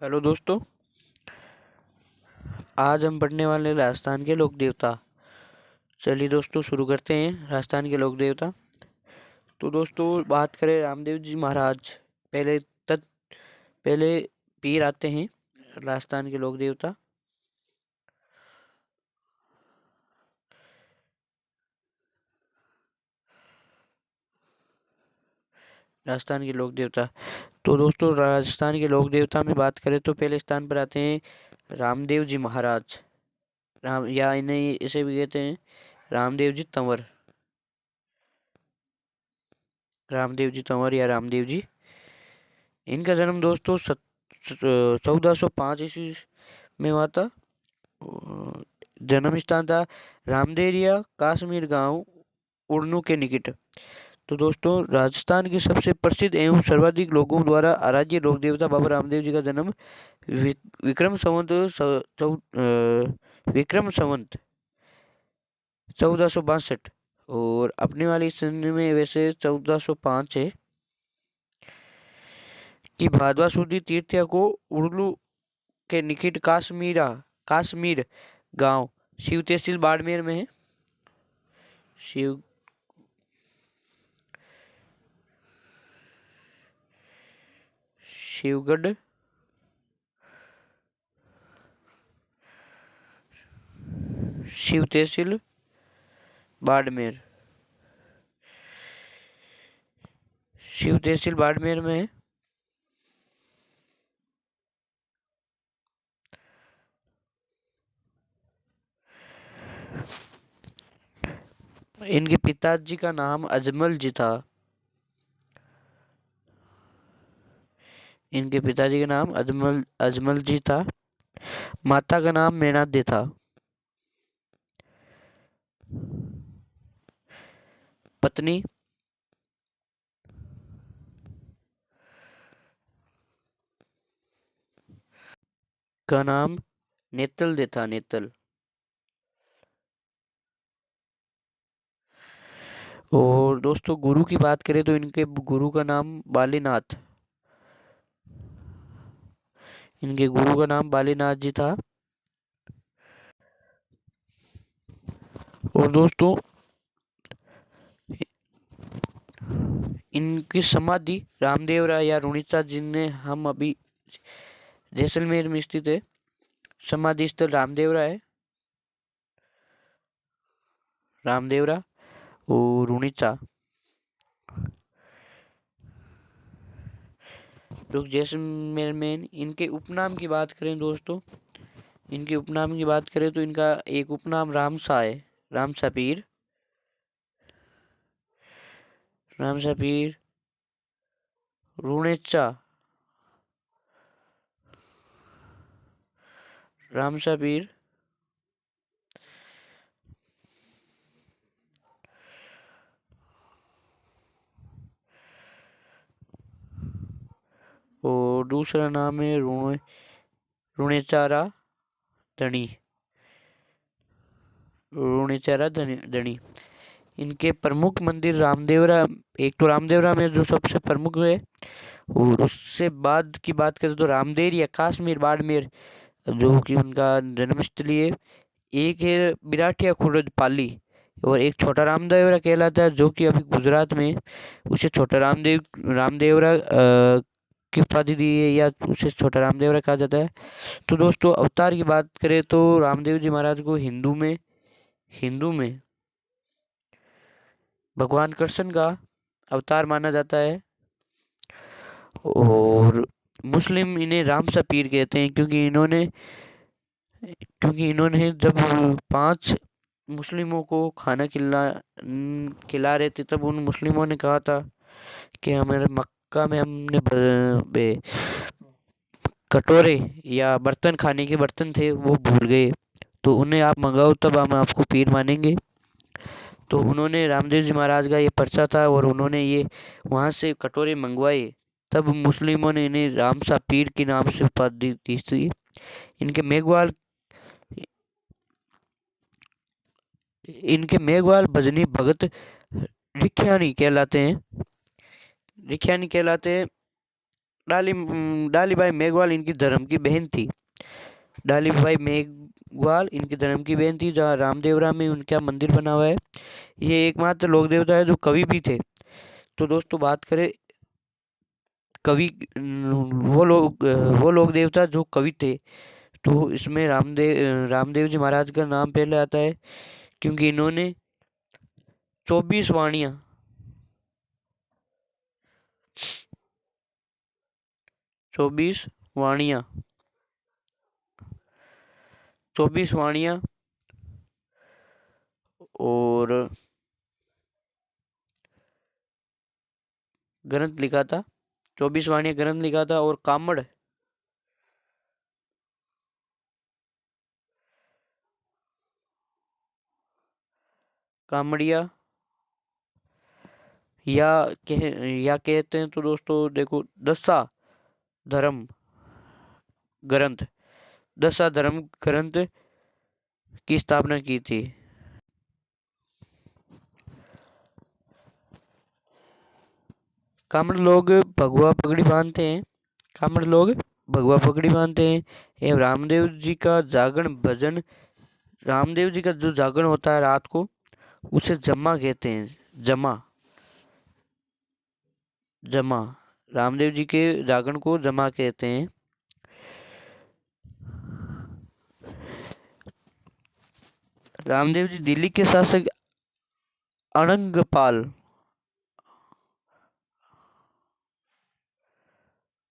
Hello दोस्तों। आज हम पढ़ने वाले राजस्थान के लोक देवता। चलिए दोस्तों शुरू करते हैं राजस्थान के लोक देवता। तो दोस्तों बात करें रामदेव जी महाराज। पहले तत् पहले पीर आते हैं राजस्थान के लोक देवता। राजस्थान के लोक देवता। तो दोस्तों राजस्थान के लोक देवता में बात करें तो पहले स्थान पर आते हैं रामदेव जी महाराज। राम या इन्हें इसे भी कहते हैं रामदेव जी तंवर। रामदेव जी तंवर या रामदेव जी। इनका जन्म दोस्तों 1405 में हुआ था। जन्म स्थान था रामदेरिया काश्मीर गांव उड़नू के निकट। तो दोस्तों राजस्थान के सबसे प्रसिद्ध एवं सर्वाधिक लोगों द्वारा आराध्य लोक देवता बाबा रामदेव जी का जन्म विक्रम संवत विक्रम संवत 1462 और अपने वाली सन में वैसे 1405 है कि भादवा सुदी तीर्थया को उड़लू के निकट काश्मीर गांव शिव तहसील बाड़मेर में है। शिव शिवगढ़ शिव तहसील बाड़मेर शिव तहसील बाड़मेर में है। इनके पिताजी का नाम अजमल जी था। इनके पिताजी का नाम अजमल अजमल जी था। माता का नाम मैनादे था। पत्नी का नाम नेतल दे था। नेतल। और दोस्तों गुरु की बात करें तो इनके गुरु का नाम बालीनाथ। इनके गुरु का नाम बालीनाथ जी था। और दोस्तों इनकी समाधि रामदेव राय या रुणिता जिनने हम अभी जैसलमेर में स्थित है। समाधि स्थल रामदेवरा और रुणिता। तो जैसलमेर में इनके उपनाम की बात करें दोस्तों। इनके उपनाम की बात करें तो इनका एक उपनाम रामसा है। रामसा पीर। रामसा पीर रुणेचा। रामसा पीर और दूसरा नाम है रुणेचारा धनी। रुणेचारा धनी। इनके प्रमुख मंदिर रामदेवरा। एक तो रामदेवरा में जो सबसे प्रमुख है और उससे बाद की बात करें तो रामदेर या काश्मीर बाड़मेर जो कि उनका जन्मस्थली है। एक है बिराटिया खुर्द पाली और एक छोटा रामदेवरा कहलाता है जो कि अभी गुजरात में। उसे छोटा रामदेवरा की उपाधि दी है या उसे छोटा रामदेवरा कहा जाता है। तो दोस्तों अवतार की बात करें तो रामदेव जी महाराज को हिंदू में भगवान कृष्ण का अवतार माना जाता है। और मुस्लिम इन्हें रामसा पीर कहते हैं क्योंकि इन्होंने जब 5 मुस्लिमों को खाना खिला रहे थे तब उन मुस्लिमों ने कहा था कि हमारे मक्का में हमने कटोरे या बर्तन खाने के बर्तन थे वो भूल गए, तो उन्हें आप मंगाओ तब हम आपको पीर मानेंगे। तो उन्होंने रामदेव जी महाराज का ये पर्चा था और उन्होंने ये वहाँ से कटोरे मंगवाए। तब मुस्लिमों ने इन्हें रामसा पीर के नाम से उपाधि दी थी। इनके मेघवाल इनके मेघवाल भजनी भगत रिख्यानी कहलाते हैं। डालीबाई मेघवाल इनकी धर्म की बहन थी। डालीबाई मेघवाल इनकी धर्म की बहन थी। जहाँ रामदेवरा में उनका मंदिर बना हुआ है। ये एकमात्र लोक देवता है जो कवि भी थे। तो दोस्तों बात करें कवि, वो लोक देवता जो कवि थे, तो इसमें रामदेव जी महाराज का नाम पहले आता है, क्योंकि इन्होंने 24 वाणियां 24 वाणियां 24 वाणियां और ग्रंथ लिखा था। 24 वाणियां ग्रंथ लिखा था। और कामड़िया या कहते हैं तो दोस्तों देखो धर्म ग्रंथ दशा धर्म ग्रंथ की स्थापना की थी। कामड़ लोग भगवा पगड़ी बांधते हैं। कामड़ लोग भगवा पगड़ी बांधते हैं एवं रामदेव जी का जागरण भजन, रामदेव जी का जो जागरण होता है रात को, उसे जमा कहते हैं। जमा जमा रामदेव जी के जागरण को जमा कहते हैं। रामदेव जी दिल्ली के शासक अणंगपाल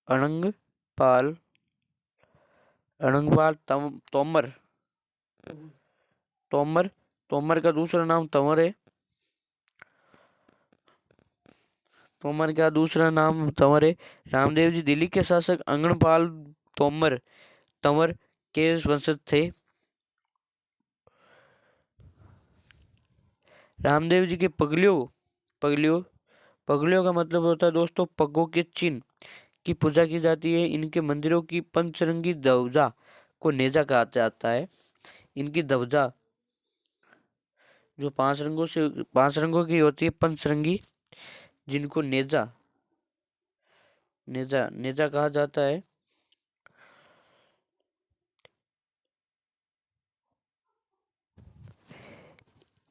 अणंगपाल अणंगपाल तोमर तोमर तोमर का दूसरा नाम तंवर है। तोमर का दूसरा नाम तंवर है। रामदेव जी दिल्ली के शासक अंगणपाल तोमर तंवर के वंशज थे। रामदेव जी के पगलियों का मतलब होता है दोस्तों पगों के चिन्ह की पूजा की जाती है। इनके मंदिरों की पंचरंगी ध्वजा को नेजा कहा जाता है। इनकी ध्वजा जो 5 रंगों की होती है, पंचरंगी, जिनको नेजा नेजा नेजा कहा जाता है।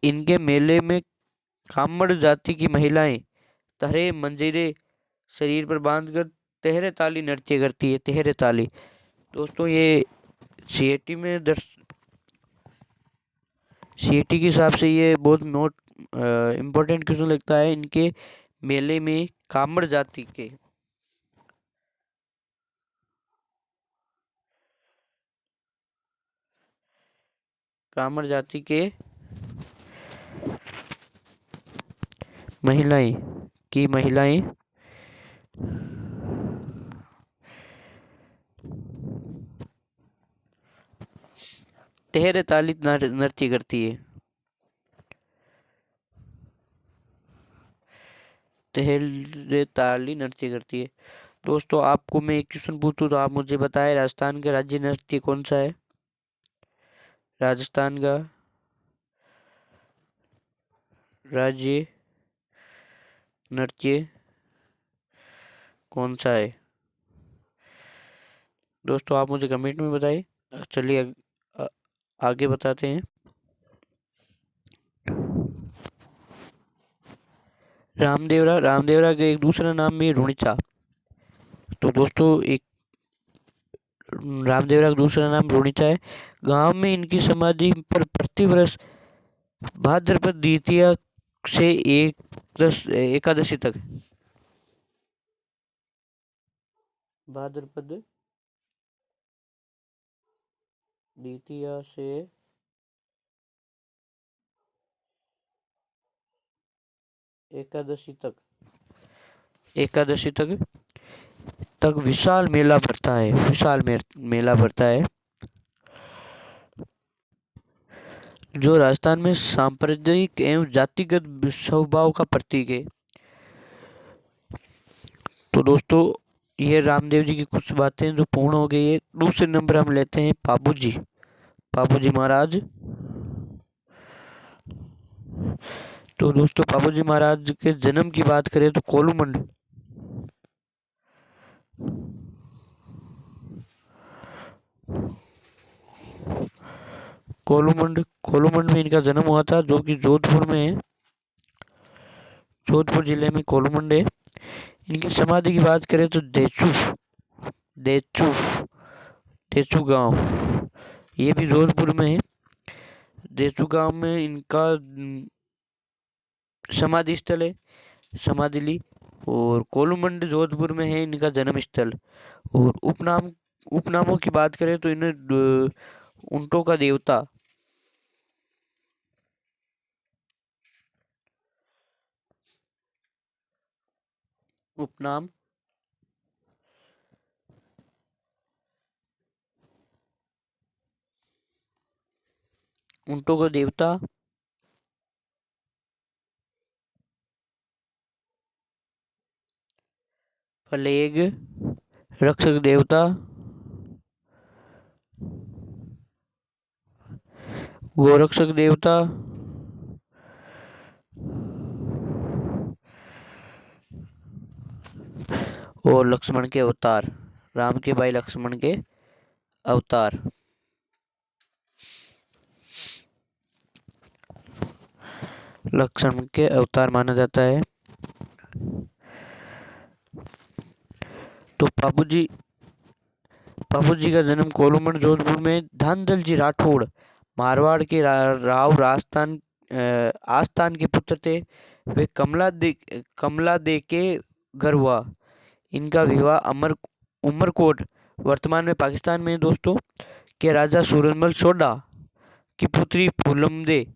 इनके मेले में कामड़ जाति की महिलाएं तहरे मंजीरे शरीर पर बांधकर तेहरे ताली नृत्य करती है। तेहरे ताली दोस्तों ये सीएटी में सीएटी के हिसाब से ये बहुत नोट इम्पोर्टेंट क्वेश्चन लगता है। इनके मेले में कामड़ जाति के महिलाएं तेहरे ताली नृत्य करती है। तेहरे ताली नृत्य करती है। दोस्तों आपको मैं एक क्वेश्चन पूछूं तो आप मुझे बताएं राजस्थान का राज्य नृत्य कौन सा है। राजस्थान का राज्य नृत्य कौन सा है दोस्तों, आप मुझे कमेंट में बताइए। चलिए आगे बताते हैं। रामदेवरा का एक दूसरा नाम भी रुणिचा। तो दोस्तों एक रामदेवरा का दूसरा नाम रुणिचा है। गांव में इनकी समाधि पर प्रतिवर्ष भाद्रपद द्वितीया से एकादशी तक भाद्रपद द्वितीया से एकादशी तक विशाल मेला भरता है। जो राजस्थान में सांप्रदायिक एवं जातिगत स्वभाव का प्रतीक है। तो दोस्तों ये रामदेव जी की कुछ बातें जो पूर्ण हो गई है। दूसरे नंबर हम लेते हैं पाबूजी महाराज। तो दोस्तों पाबूजी महाराज के जन्म की बात करें तो कोलूमंड कोलूमंड में इनका जन्म हुआ था, जो कि जोधपुर में है। जोधपुर जिले में कोलूमंड है। इनकी समाधि की बात करें तो देचू देचू गांव, ये भी जोधपुर में है। देचू गांव में इनका समाधि स्थल है, समाधि ली। और कोलूमंड जोधपुर में है इनका जन्म स्थल। और उपनामों की बात करें तो इन्हें ऊंटों का देवता, उपनाम ऊंटों का देवता, प्लेग रक्षक देवता, गोरक्षक देवता, और लक्ष्मण के अवतार, राम के भाई लक्ष्मण के अवतार। लक्ष्मण के अवतार माना जाता है। तो बाबू जी का जन्म कोलूमंड जोधपुर में धानदल जी राठौड़ मारवाड़ के राव आस्थान के पुत्र थे। वे कमला दे के घर हुआ। इनका विवाह उमरकोट, वर्तमान में पाकिस्तान में दोस्तों, के राजा सूरजमल सोडा की पुत्री फूलमदे,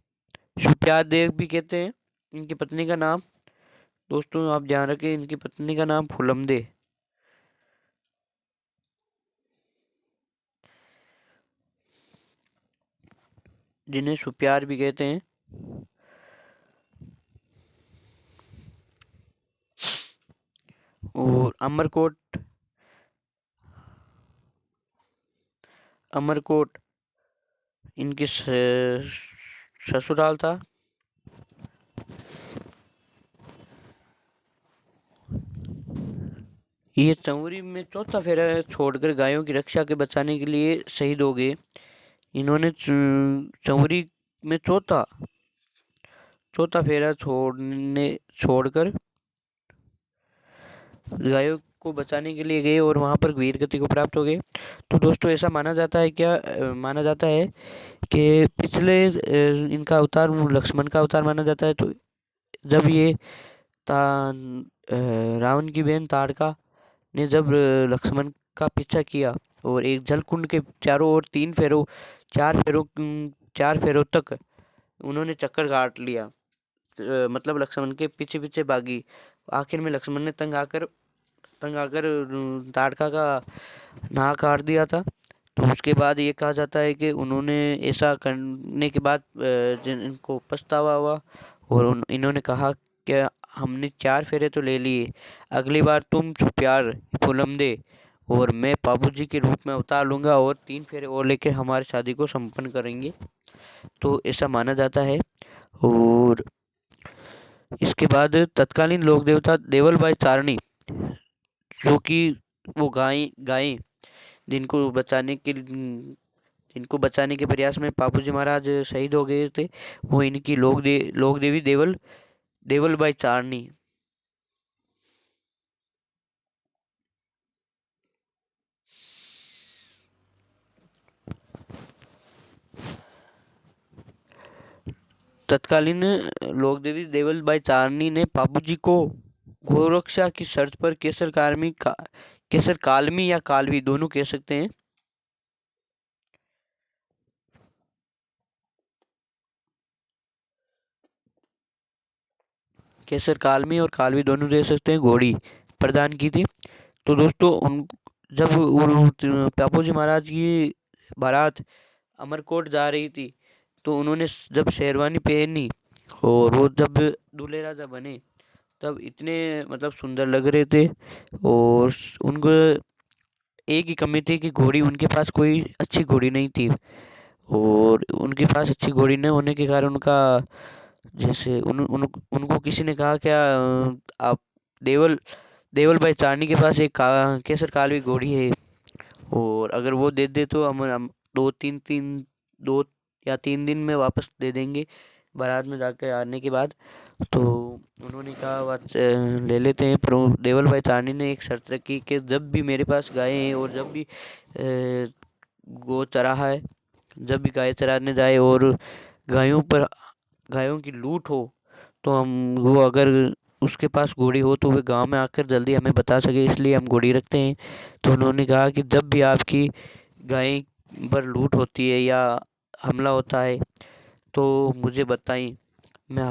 सुप्यार देव भी कहते हैं इनकी पत्नी का नाम। दोस्तों आप ध्यान रखें, इनकी पत्नी का नाम फूलमदे, जिन्हें सुप्यार भी कहते हैं। और अमरकोट इनकी ससुराल था। ये चौरी में चौथा फेरा छोड़कर गायों की रक्षा के बचाने के लिए शहीद हो गए। इन्होंने चौरी में चौथा फेरा छोड़कर गायों को बचाने के लिए गए और वहां पर वीर गति को प्राप्त हो गए। तो दोस्तों ऐसा माना जाता है कि पिछले इनका अवतार लक्ष्मण का अवतार माना जाता है। तो जब ये रावण की बहन ताड़का ने जब लक्ष्मण का पीछा किया और एक जलकुंड के चारों ओर चार फेरों तक उन्होंने चक्कर काट लिया, मतलब लक्ष्मण के पीछे पीछे भागी। आखिर में लक्ष्मण ने तंग आकर ताड़का का नाक काट दिया था। तो उसके बाद ये कहा जाता है कि उन्होंने ऐसा करने के बाद इनको पछतावा हुआ और इन्होंने कहा कि हमने 4 फेरे तो ले लिए, अगली बार तुम सुप्यार फुलमदे और मैं बाबूजी के रूप में अवतार लूँगा और 3 फेरे और लेकर हमारी शादी को संपन्न करेंगे। तो ऐसा माना जाता है। और इसके बाद तत्कालीन लोक देवता देवल भाई चारणी, जो कि वो गायें जिनको बचाने के प्रयास में बापूजी महाराज शहीद हो गए थे, वो इनकी लोक देवी देवल बाई चारणी। तत्कालीन लोक देवी देवल बाई चारणी ने बाबूजी को गोरक्षा की शर्त पर केसर कालमी या कालवी दोनों कह सकते हैं, केसर कालमी और कालवी दोनों दे सकते हैं, घोड़ी प्रदान की थी। तो दोस्तों जब बापूजी महाराज की बारात अमरकोट जा रही थी तो उन्होंने जब शेरवानी पहनी और वो जब दूल्हे राजा बने तब इतने मतलब सुंदर लग रहे थे। और उनको एक ही कमी थी कि घोड़ी, उनके पास कोई अच्छी घोड़ी नहीं थी। और उनके पास अच्छी घोड़ी न होने के कारण उनका जैसे उनको किसी ने कहा क्या आप देवल देवल भाई चांदी के पास एक केसर कालवी घोड़ी है, और अगर वो दे दे तो हम 2 या 3 दिन में वापस दे देंगे, बारात में जाकर आने के बाद। तो उन्होंने कहा बात ले लेते हैं, पर देवल भाई चांदी ने एक शर्त रखी कि जब भी मेरे पास गाय हैं और जब भी गो चराहा है, जब भी गाय चराने जाए और गायों की लूट हो, तो हम वो अगर उसके पास घोड़ी हो तो वह गांव में आकर जल्दी हमें बता सके, इसलिए हम घोड़ी रखते हैं। तो उन्होंने कहा कि जब भी आपकी गाय पर लूट होती है या हमला होता है तो मुझे बताएं, मैं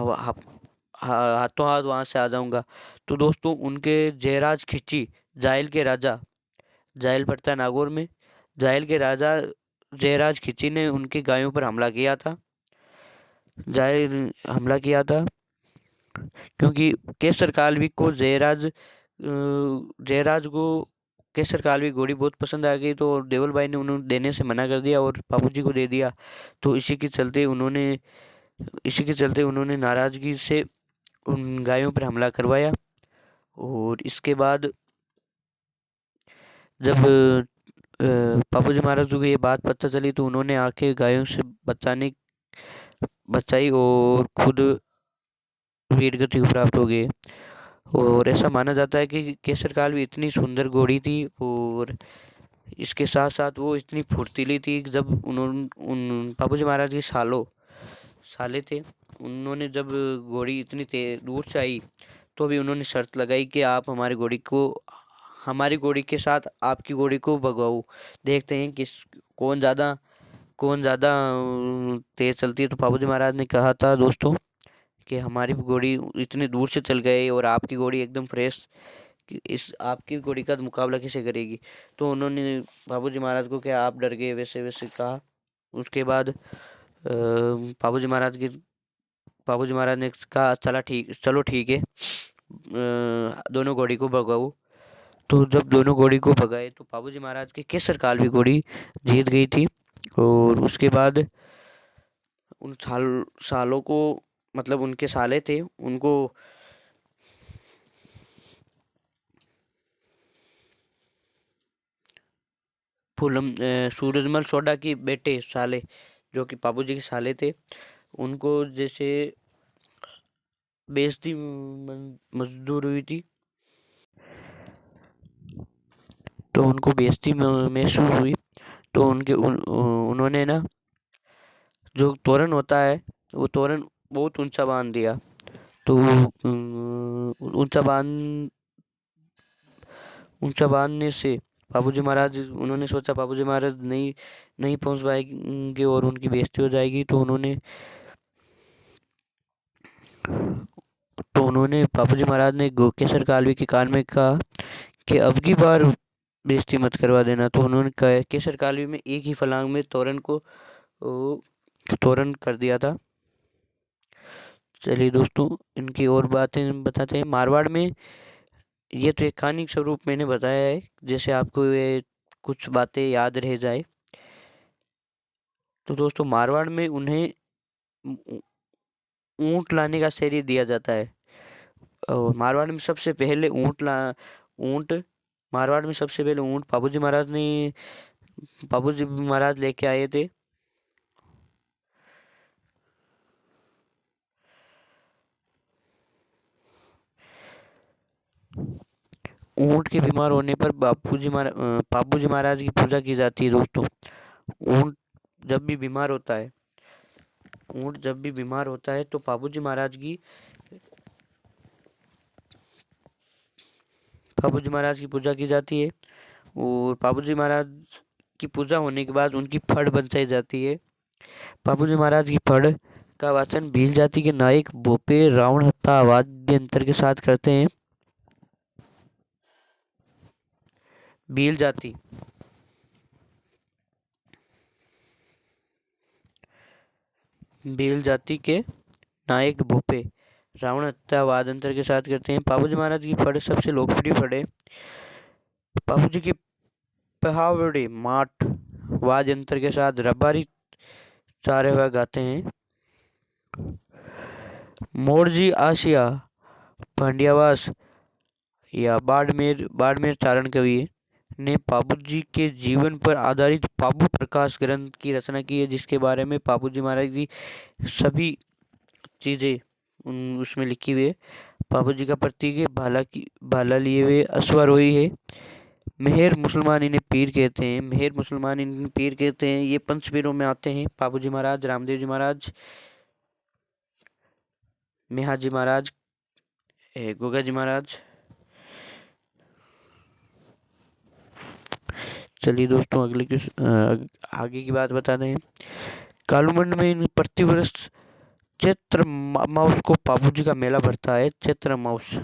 हाथों हाथ वहाँ से आ जाऊँगा। तो दोस्तों उनके जयराज खिची, जायल के राजा, जायल पड़ता है नागौर में, जायल के राजा जयराज खिची ने उनकी गायों पर हमला किया था। जायल हमला किया था क्योंकि केसर कालवी को जयराज को केसर कालवी घोड़ी बहुत पसंद आ गई, तो देवल भाई ने उन्होंने देने से मना कर दिया और बाबूजी को दे दिया। तो इसी के चलते उन्होंने नाराजगी से उन गायों पर हमला करवाया। और इसके बाद जब बाबूजी महाराज को ये बात पता चली तो उन्होंने आके गायों से बचाई और खुद वीर गति को प्राप्त हो गए। और ऐसा माना जाता है कि केसर कालवी इतनी सुंदर घोड़ी थी, और इसके साथ साथ वो इतनी फुर्तीली थी कि जब उन्होंने उन बाबूजी महाराज के साले थे, उन्होंने जब घोड़ी इतनी दूर से आई तो भी उन्होंने शर्त लगाई कि आप हमारी घोड़ी के साथ आपकी घोड़ी को भगाओ, देखते हैं कौन ज़्यादा तेज चलती है। तो बाबूजी महाराज ने कहा था दोस्तों कि हमारी घोड़ी इतनी दूर से चल गई और आपकी घोड़ी एकदम फ्रेश, इस आपकी घोड़ी का मुकाबला किसे करेगी। तो उन्होंने बाबूजी महाराज को क्या आप डर गए, वैसे वैसे कहा। उसके बाद बाबूजी महाराज ने कहा चलो ठीक है, दोनों घोड़ी को भगाओ। तो जब दोनों घोड़ी को भगाए तो बाबूजी महाराज की केसर कालवी घोड़ी जीत गई थी। और उसके बाद उन सालों को, मतलब उनके साले थे, उनको सूरजमल सोडा की बेटे साले, जो कि बाबूजी के साले थे, उनको जैसे बेइज्जती मजदूर हुई थी, तो उनको बेइज्जती महसूस हुई। तो उन्होंने ना जो तोरण होता है, वो तोरण बहुत ऊंचा बांध दिया। तो ऊंचा बांधने से उन्होंने सोचा बाबूजी महाराज नहीं नहीं पहुंच पाएंगे और उनकी बेइज्जती हो जाएगी। तो उन्होंने बाबूजी महाराज ने केसर कालवी के कान में कहा कि अब की बार बेइज्जती मत करवा देना। तो उन्होंने कहा केसर कालवी में एक ही फलांग में तोरण कर दिया था। चलिए दोस्तों इनकी और बातें बताते हैं। मारवाड़ में, ये तो एक कहानी स्वरूप मैंने बताया है, जैसे आपको ये कुछ बातें याद रह जाए। तो दोस्तों मारवाड़ में उन्हें ऊंट लाने का श्रेय दिया जाता है। और ऊंट मारवाड़ में सबसे पहले ऊंट बाबूजी महाराज लेके आए थे। ऊंट के बीमार होने पर बाबूजी महाराज की पूजा की जाती है दोस्तों। ऊंट जब भी बीमार होता है तो बाबूजी महाराज की पूजा की जाती है। और बाबूजी महाराज की पूजा होने के बाद उनकी फड़ बंचाई जाती है। बाबूजी महाराज की फड़ का वाचन भील जाति के नायक भोपे रावण हत्ता वाद्य यंत्र के साथ करते हैं। भील जाति के नायक भोपे रावण हत्या वाद्य यंत्र के साथ करते हैं। बाबूजी महाराज की फड़ सबसे लोकप्रिय फड़ है। बाबूजी की पहावड़े माठ वाद्य यंत्र के साथ रबारी चारे हुए गाते हैं। मोरजी आशिया भांडियावास या बाड़मेर बाड़मेर चारण कवि ने पाबू जी के जीवन पर आधारित पाबू प्रकाश ग्रंथ की रचना की है, जिसके बारे में पाबू जी महाराज की सभी चीजें उसमें लिखी हुई है। पाबू जी का प्रतीक है भाला लिए हुए अश्वारोही है। मेहर मुसलमान इन्हें पीर कहते हैं, मेहर मुसलमान इन्हें पीर कहते हैं। ये पंच पीरों में आते हैं पाबू जी महाराज, रामदेव जी महाराज, मेहा जी महाराज, गोगा जी महाराज। चलिए दोस्तों आगे की बात बताते हैं। कालूमंड में प्रतिवर्ष चैत्र माउस को पाबू जी का मेला भरता है। चैत्र माउस,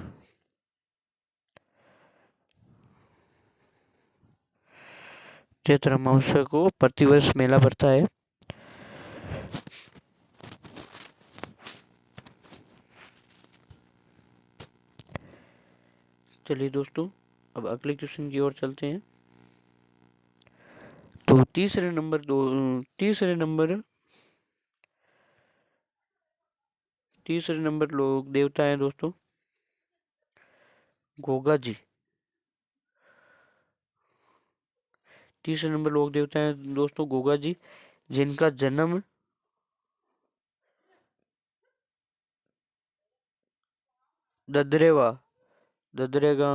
चैत्र अमावस्या को प्रतिवर्ष मेला भरता है। चलिए दोस्तों अब अगले क्वेश्चन की ओर चलते हैं। तो तीसरे नंबर लोग देवता है दोस्तों गोगा जी। तीसरे नंबर लोग देवता है दोस्तों गोगा जी, जिनका जन्म ददरेगा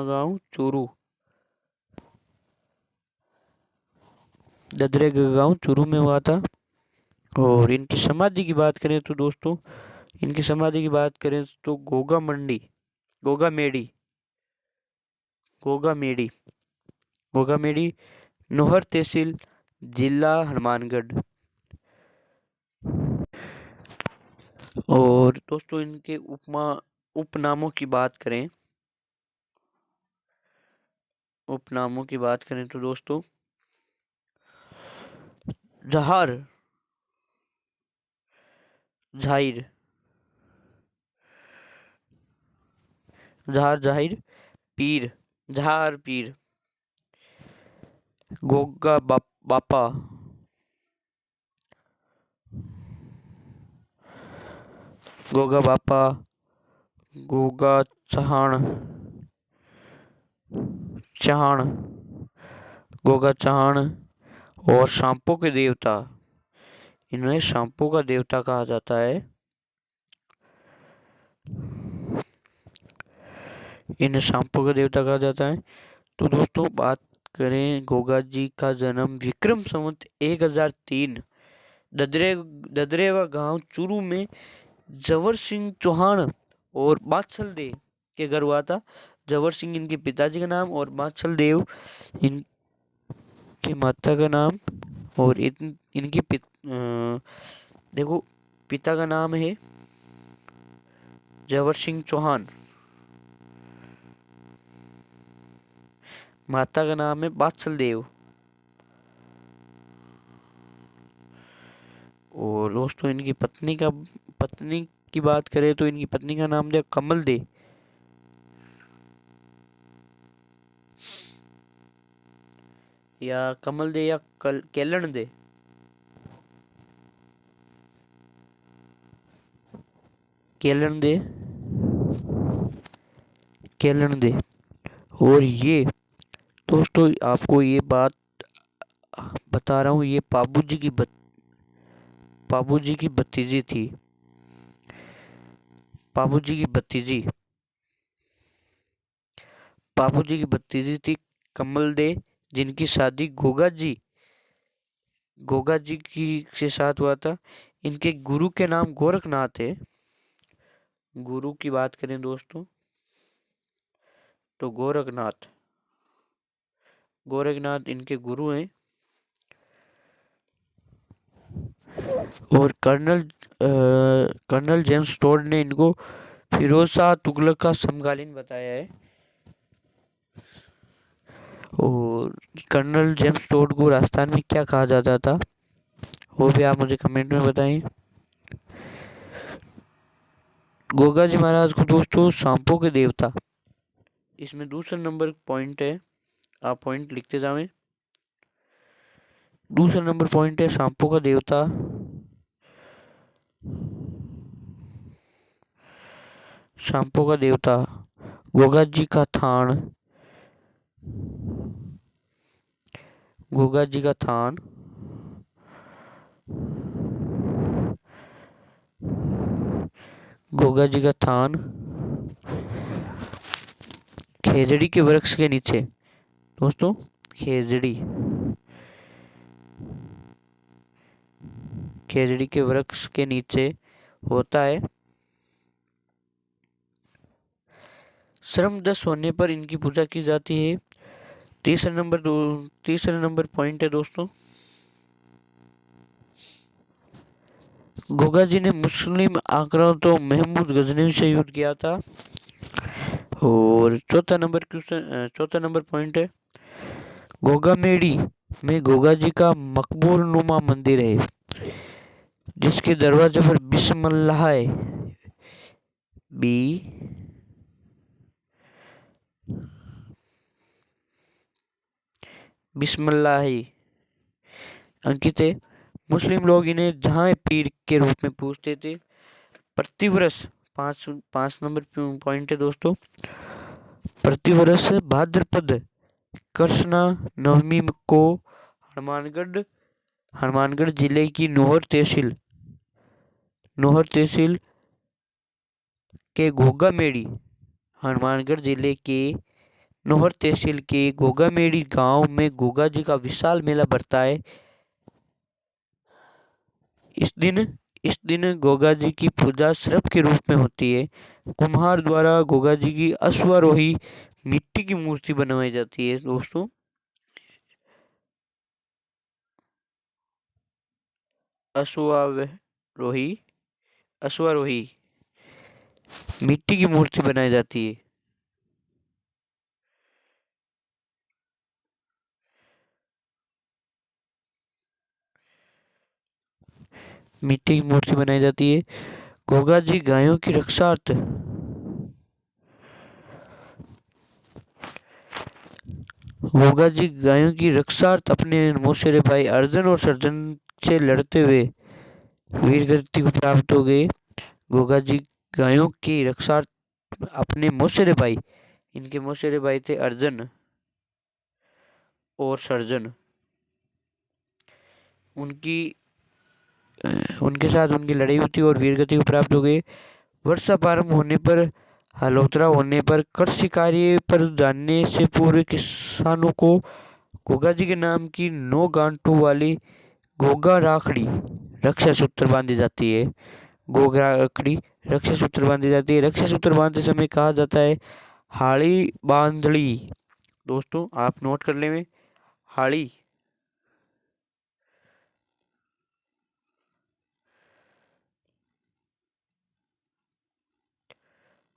गांव चूरू में हुआ था। और इनकी समाधि की बात करें तो दोस्तों गोगा मेड़ी नोहर तहसील जिला हनुमानगढ़। और दोस्तों इनके उपनामों की बात करें तो दोस्तों जहार जाहिर पीर, गोगा बापा, गोगा चहान और सांपों के देवता, इन्हें सांपों का देवता कहा जाता है। तो दोस्तों बात करें गोगा जी का जन्म विक्रम संवत 1003 ददरेवा गांव चूरू में जवर सिंह चौहान और बादशाह देव के घर हुआ था। जवर सिंह इनके पिताजी का नाम और बादशाह देव इनकी माता का नाम। और इनकी देखो पिता का नाम है जवर सिंह चौहान, माता का नाम है बादशाह देव। और दोस्तों इनकी पत्नी की बात करें तो इनकी पत्नी का नाम है कमल दे। या कमल दे या केलन दे। और ये दोस्तों आपको ये बात बता रहा हूँ, ये पाबू जी की भतीजी थी। पाबू जी की भतीजी थी कमल दे, जिनकी शादी गोगा जी की से साथ हुआ था। इनके गुरु के नाम गोरखनाथ है। गुरु की बात करें दोस्तों तो गोरखनाथ इनके गुरु हैं। और कर्नल जेम्स टोड ने इनको फिरोज शाह तुगलक का समकालीन बताया है। और कर्नल जेम्स टोड को राजस्थान में क्या कहा जाता था वो भी आप मुझे कमेंट में बताएं। गोगा जी महाराज को दोस्तों सांपों के देवता, इसमें दूसरा नंबर पॉइंट है, आप पॉइंट लिखते जावें। दूसरा नंबर पॉइंट है सांपों का देवता गोगा जी का थान, गोगा जी का थान, गोगा जी का थान खेजड़ी के वृक्ष के नीचे। दोस्तों खेजड़ी, खेजड़ी के वृक्ष के नीचे होता है। श्रम दस होने पर इनकी पूजा की जाती है। तीसरा नंबर पॉइंट है दोस्तों, गोगा जी ने मुस्लिम आक्रांतों महमूद गजनवी से युद्ध किया था। और चौथा नंबर पॉइंट है, गोगा मेड़ी में गोगा जी का मकबूल नुमा मंदिर है, जिसके दरवाजे पर बिस्मिल्लाह बी बिस्मिल्लाह अंकित है। मुस्लिम लोग इन्हें जहां पीर के रूप में पूजते थे। प्रतिवर्ष पांच नंबर पॉइंट है दोस्तों, प्रतिवर्ष भाद्रपद कृष्णा नवमी को हनुमानगढ़ जिले की नोहर तहसील के गोगा मेड़ी, हनुमानगढ़ जिले के नोहर तहसील के गोगा मेड़ी गांव में गोगा जी का विशाल मेला भरता है। इस दिन गोगा जी की पूजा सर्प के रूप में होती है। कुम्हार द्वारा गोगा जी की अश्वारोही मिट्टी की मूर्ति बनवाई जाती है दोस्तों। अश्वारोही अश्वारोही मिट्टी की मूर्ति बनाई जाती है। मिट्टी की मूर्ति बनाई जाती है। गोगा जी गायों की रक्षार्थ गोगा जी गायों की रक्षार्थ अपने मौसेरे भाई अर्जुन और सर्जन से लड़ते हुए वीर गति को प्राप्त हो गए। गोगा जी गायों की रक्षार्थ अपने मौसेरे भाई, इनके मौसेरे भाई थे अर्जुन और सर्जन, उनकी उनके साथ उनकी लड़ाई हुई थी और वीर गति को प्राप्त हो गए। वर्षा प्रारंभ होने पर हलोत्रा होने पर कृषि कार्य पर जाने से पूर्व किसानों को गोगा जी के नाम की 9 गांठों वाली गोगा राखड़ी रक्षा सूत्र बांधी जाती है। गोगा राखड़ी रक्षा सूत्र बांधी जाती है। रक्षा सूत्र बांधते समय कहा जाता है हाड़ी बांधड़ी। दोस्तों आप नोट कर लें, हाड़ी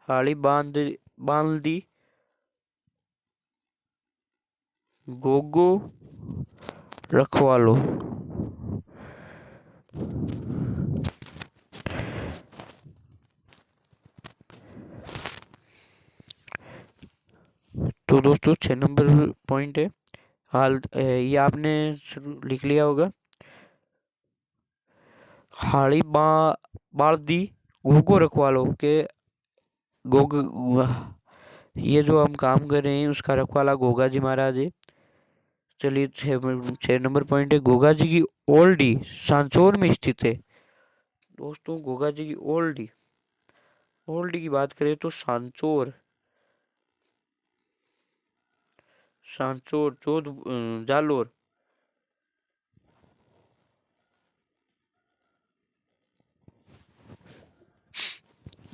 हाड़ी बांध दी गोगो रखवालो। तो दोस्तों 6 नंबर पॉइंट है, ये आपने लिख लिया होगा। हाड़ी बाढ़ दी गोगो रखवालो के गोग ये जो हम काम कर रहे हैं उसका रखवाला गोगा जी महाराज है। चलिए 6 नंबर पॉइंट है, गोगा जी की ओल्डी सांचौर में स्थित है। दोस्तों गोगा जी की ओल्डी की बात करें तो सांचौर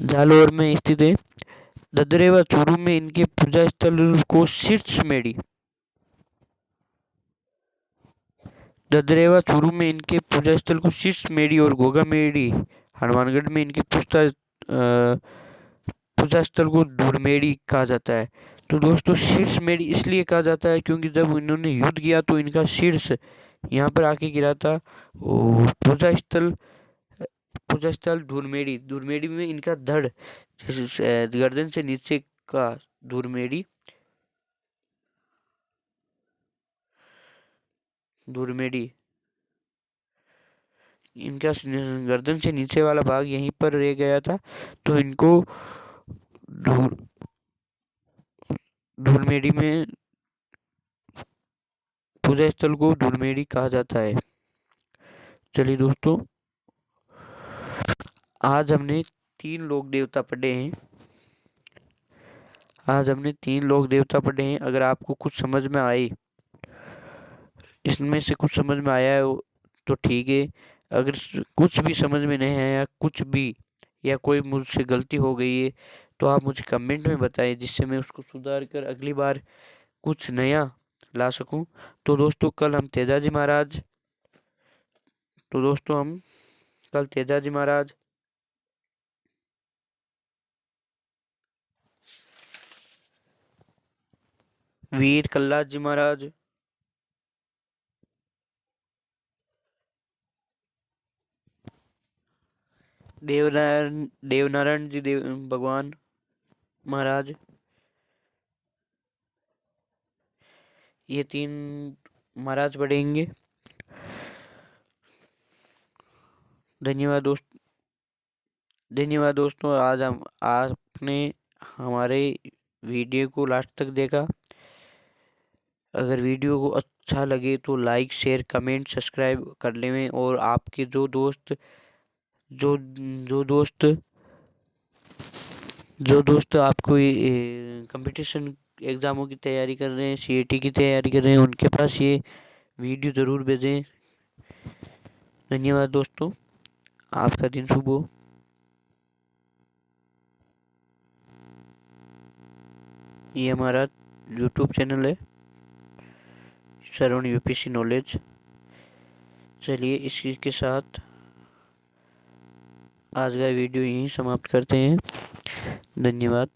जालोर में स्थित है। ददरेवा चूरू में इनके पूजा स्थल को शीर्षमेड़ी ददरेवा चूरू में इनके पूजा स्थल को शीर्षमेड़ी और गोगा मेड़ी हनुमानगढ़ में इनके पूजा स्थल को धूड़मेड़ी कहा जाता है। तो दोस्तों शीर्षमेड़ी इसलिए कहा जाता है क्योंकि जब इन्होंने युद्ध किया तो इनका शीर्ष यहाँ पर आके गिरा था। और पूजा स्थल धूड़मेड़ी में इनका धड़ गर्दन से नीचे का धूड़मेड़ी इनका गर्दन से नीचे वाला भाग यहीं पर रह गया था, तो इनको धूलमेड़ी में पूजा स्थल को धूलमेड़ी कहा जाता है। चलिए दोस्तों, आज हमने 3 लोक देवता पढ़े हैं। अगर आपको कुछ समझ में आए, इसमें से कुछ समझ में आया है तो ठीक है। अगर कुछ भी समझ में नहीं आया, कुछ भी, या कोई मुझसे गलती हो गई है तो आप मुझे कमेंट में बताएं, जिससे मैं उसको सुधार कर अगली बार कुछ नया ला सकूं। तो दोस्तों हम कल तेजाजी महाराज, वीर कल्लाद जी महाराज, देवनारायण जी भगवान महाराज, ये 3 महाराज पढ़ेंगे। धन्यवाद दोस्तों, आज आपने हमारे वीडियो को लास्ट तक देखा। अगर वीडियो को अच्छा लगे तो लाइक, शेयर, कमेंट, सब्सक्राइब कर लें। और आपके जो दोस्त आपको कंपटीशन एग्ज़ामों की तैयारी कर रहे हैं, सीईटी की तैयारी कर रहे हैं, उनके पास ये वीडियो ज़रूर भेजें। धन्यवाद दोस्तों, आपका दिन शुभ हो। ये हमारा यूट्यूब चैनल है, श्रवण यूपीसी नॉलेज। चलिए, इसी के साथ आज का वीडियो यहीं समाप्त करते हैं। धन्यवाद।